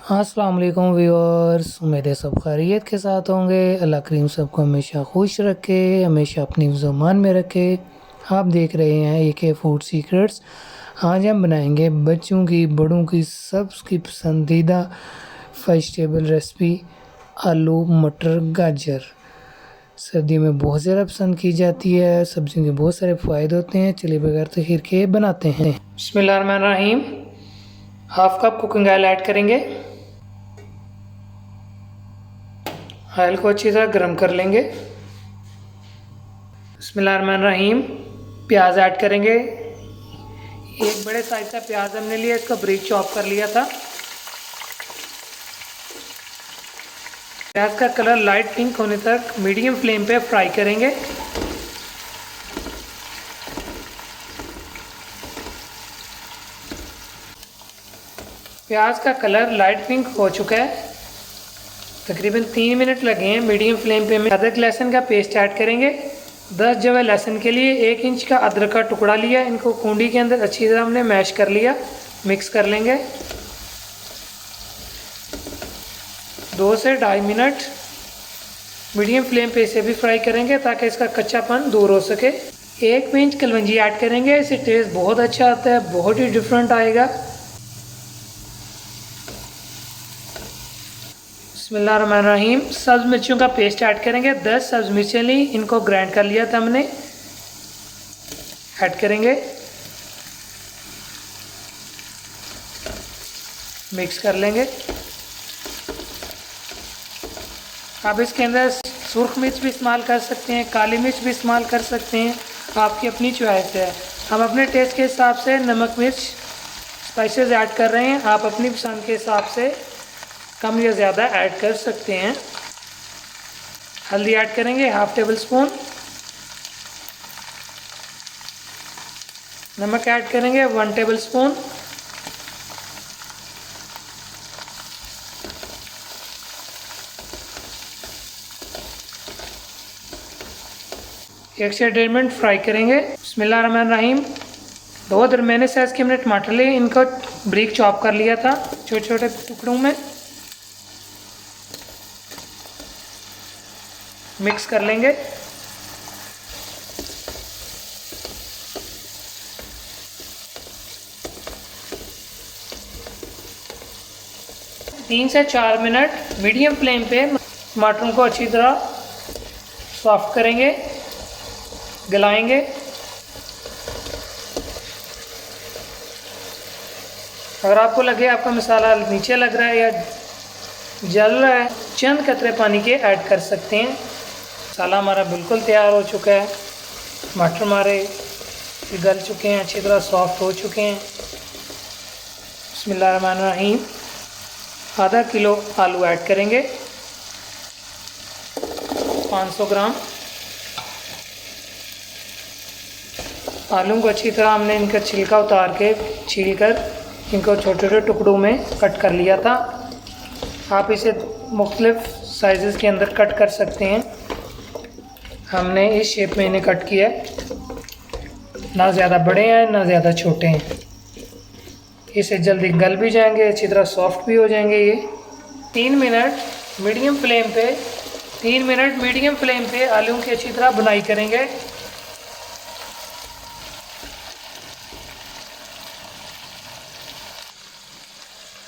अस्सलाम वालेकुम व्यूअर्स, उम्मीद है सब खैरियत के साथ होंगे। अल्लाह करीम सबको हमेशा खुश रखे, हमेशा अपनी ज़ुबान में रखे। आप देख रहे हैं AK फूड सीक्रेट्स। आज हम बनाएंगे बच्चों की बड़ों की सबकी पसंदीदा वेजिटेबल रेसिपी आलू मटर गाजर। सर्दियों में बहुत ज़्यादा पसंद की जाती है। सब्जियों के बहुत सारे फ़ायदे होते हैं। चलिए बगैर तखीर के बनाते हैं। बिस्मिल्लाहिर्रहमानिर्रहीम। Half cup cooking oil add करेंगे। ऑयल को अच्छी तरह गर्म कर लेंगे। बिस्मिल्लाहिर्रहमानिर्रहीम। प्याज ऐड करेंगे। एक बड़े साइज का प्याज हमने लिया, इसको ब्रीक चॉप कर लिया था। प्याज का कलर लाइट पिंक होने तक मीडियम फ्लेम पे फ्राई करेंगे। प्याज का कलर लाइट पिंक हो चुका है। तकरीबन 3 मिनट लगे हैं मीडियम फ्लेम पे। अदरक लहसुन का पेस्ट ऐड करेंगे। 10 जवे लहसुन के लिए 1 इंच का अदरक का टुकड़ा लिया। इनको कुंडी के अंदर अच्छी तरह हमने मैश कर लिया। मिक्स कर लेंगे। 2 से 2.5 मिनट मीडियम फ्लेम पे इसे भी फ्राई करेंगे ताकि इसका कच्चापन दूर हो सके। 1 पिंच कलवंजी ऐड करेंगे। इससे टेस्ट बहुत अच्छा आता है, बहुत ही डिफरेंट आएगा। बिस्मिल्लाहिर्रहमानिर्रहीम। सब्ज़ मिर्चों का पेस्ट ऐड करेंगे। 10 सब्ज़ मिर्चें ली, इनको ग्राइंड कर लिया था हमने। ऐड करेंगे। मिक्स कर लेंगे। आप इसके अंदर सुर्ख मिर्च भी इस्तेमाल कर सकते हैं, काली मिर्च भी इस्तेमाल कर सकते हैं, आपकी अपनी चॉइस है। हम अपने टेस्ट के हिसाब से नमक मिर्च स्पाइसेस ऐड कर रहे हैं। आप अपनी पसंद के हिसाब से कम या ज़्यादा ऐड कर सकते हैं। हल्दी ऐड करेंगे 1/2 टेबल स्पून। नमक ऐड करेंगे 1 टेबल स्पून। एक से 1.5 मिनट फ्राई करेंगे। बिस्मिल्लाहिर्रहमानिर्रहीम। 2 दरमियाने साइज़ के हमने टमाटर लिए, इनको ब्रीक चॉप कर लिया था छोटे छोटे टुकड़ों में। मिक्स कर लेंगे। तीन से 4 मिनट मीडियम फ्लेम पे टमाटरों को अच्छी तरह सॉफ्ट करेंगे, गलाएंगे। अगर आपको लगे आपका मसाला नीचे लग रहा है या जल रहा है, चंद कतरे पानी के ऐड कर सकते हैं। मसाला हमारा बिल्कुल तैयार हो चुका है। टमाटर हमारे गल चुके हैं, अच्छी तरह सॉफ्ट हो चुके हैं। बिस्मिल्लाहिर्रहमानिर्रहीम। आधा किलो आलू ऐड करेंगे। 500 ग्राम आलू को अच्छी तरह हमने इनका छिलका उतार के छील कर इनको छोटे छोटे टुकड़ों में कट कर लिया था। आप इसे मुख्तलिफ साइज़ के अंदर कट कर सकते हैं। हमने इस शेप में इन्हें कट किया है, ना ज़्यादा बड़े हैं ना ज़्यादा छोटे हैं। इसे जल्दी गल भी जाएंगे, अच्छी तरह सॉफ्ट भी हो जाएंगे ये। 3 मिनट मीडियम फ्लेम पे 3 मिनट मीडियम फ्लेम पे आलू की अच्छी तरह बुनाई करेंगे।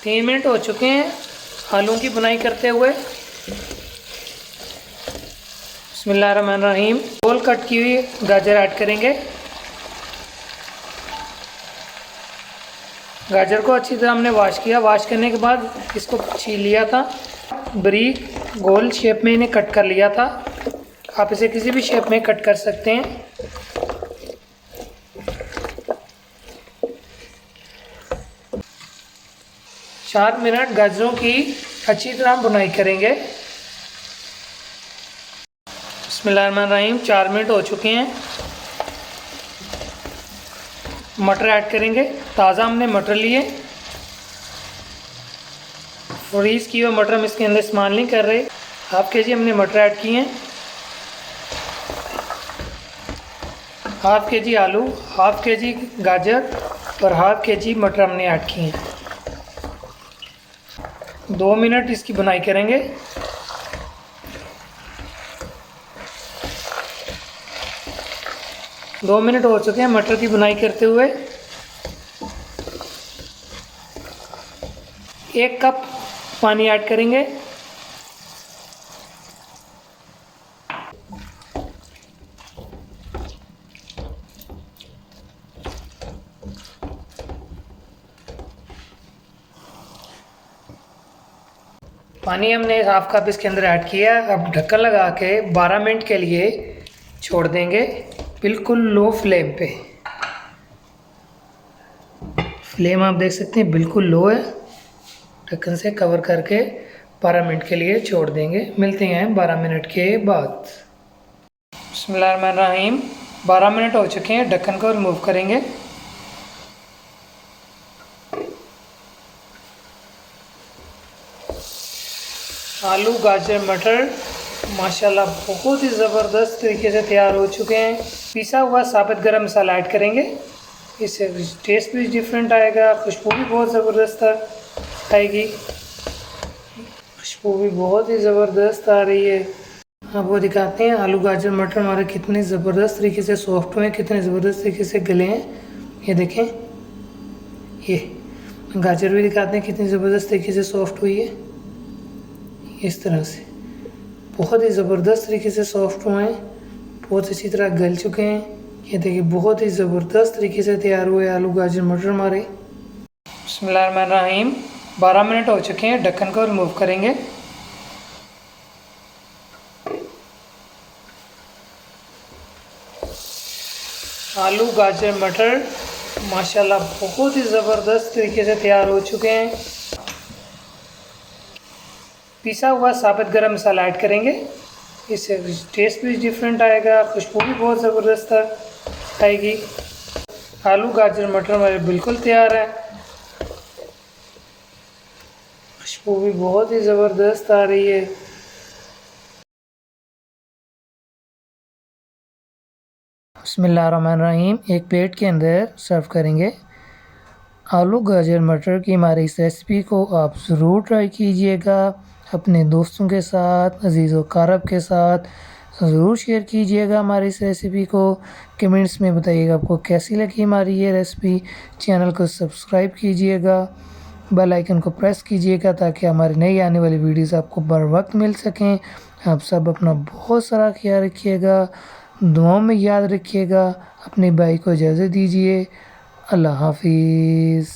तीन मिनट हो चुके हैं आलू की बुनाई करते हुए। बिस्मिल्लाहिर्रहमानिर्रहीम। गोल कट की हुई गाजर ऐड करेंगे। गाजर को अच्छी तरह हमने वॉश किया। वॉश करने के बाद इसको छील लिया था। बारीक गोल शेप में इन्हें कट कर लिया था। आप इसे किसी भी शेप में कट कर सकते हैं। चार मिनट गाजरों की अच्छी तरह बुनाई करेंगे। बिस्मिल्लाहिर्रहमानिर्रहीम। 4 मिनट हो चुके हैं। मटर ऐड करेंगे। ताज़ा हमने मटर लिए, फ्रीज़ किए हुए मटर हम इसके अंदर इस्तेमाल नहीं कर रहे। 1/2 kg हमने मटर ऐड किए हैं। 1/2 kg आलू, 1/2 kg गाजर और 1/2 kg मटर हमने ऐड किए हैं। 2 मिनट इसकी बुनाई करेंगे। दो मिनट हो चुके हैं मटर की बुनाई करते हुए। 1 कप पानी ऐड करेंगे। पानी हमने 1/2 कप इसके अंदर ऐड किया। अब ढक्कन लगा के 12 मिनट के लिए छोड़ देंगे, बिल्कुल लो फ्लेम पे। फ्लेम आप देख सकते हैं बिल्कुल लो है। ढक्कन से कवर करके 12 मिनट के लिए छोड़ देंगे। मिलते हैं 12 मिनट के बाद। बिस्मिल्लाहिर्रहमानिर्रहीम। 12 मिनट हो चुके हैं, ढक्कन को रिमूव करेंगे। आलू गाजर मटर माशाल्लाह बहुत ही ज़बरदस्त तरीके से तैयार हो चुके हैं। पिसा हुआ साबुत गरम मसाला ऐड करेंगे, इससे टेस्ट भी डिफरेंट आएगा, खुशबू भी बहुत ज़बरदस्त आएगी। खुशबू भी बहुत ही ज़बरदस्त आ रही है। अब वो दिखाते हैं आलू गाजर मटर हमारे कितने ज़बरदस्त तरीके से सॉफ्ट हुए हैं, कितने ज़बरदस्त तरीके से गले हैं। ये देखें, ये गाजर भी दिखाते हैं कितनी ज़बरदस्त तरीके से सॉफ्ट हुई है। इस तरह से बहुत ही ज़बरदस्त तरीके से सॉफ्ट हुए हैं, बहुत अच्छी तरह गल चुके हैं। ये देखिए बहुत ही ज़बरदस्त तरीके से तैयार हुए आलू गाजर मटर हमारे। बिस्मिल्लाहिर्रहमानिर्रहीम। 12 मिनट हो चुके हैं, ढक्कन को रिमूव करेंगे। आलू गाजर मटर माशाल्लाह बहुत ही ज़बरदस्त तरीके से तैयार हो चुके हैं। पिसा हुआ साबुत गरम मसाला ऐड करेंगे, इससे टेस्ट भी डिफरेंट आएगा, खुशबू भी बहुत ज़बरदस्त आएगी। आलू गाजर मटर हमारे बिल्कुल तैयार है। खुशबू भी बहुत ही ज़बरदस्त आ रही है। बिस्मिल्लाहिर्रहमानिर्रहीम। एक प्लेट के अंदर सर्व करेंगे। आलू गाजर मटर की हमारी इस रेसिपी को आप ज़रूर ट्राई कीजिएगा, अपने दोस्तों के साथ, अजीज़ व क़रीब के साथ ज़रूर शेयर कीजिएगा हमारी इस रेसिपी को। कमेंट्स में बताइएगा आपको कैसी लगी हमारी ये रेसिपी। चैनल को सब्सक्राइब कीजिएगा, बेल आइकन को प्रेस कीजिएगा ताकि हमारी नई आने वाली वीडियोस आपको बर वक्त मिल सकें। आप सब अपना बहुत सारा ख्याल रखिएगा, दुआओं में याद रखिएगा। अपने भाई को इजाज़त दीजिए। अल्लाह हाफिज़।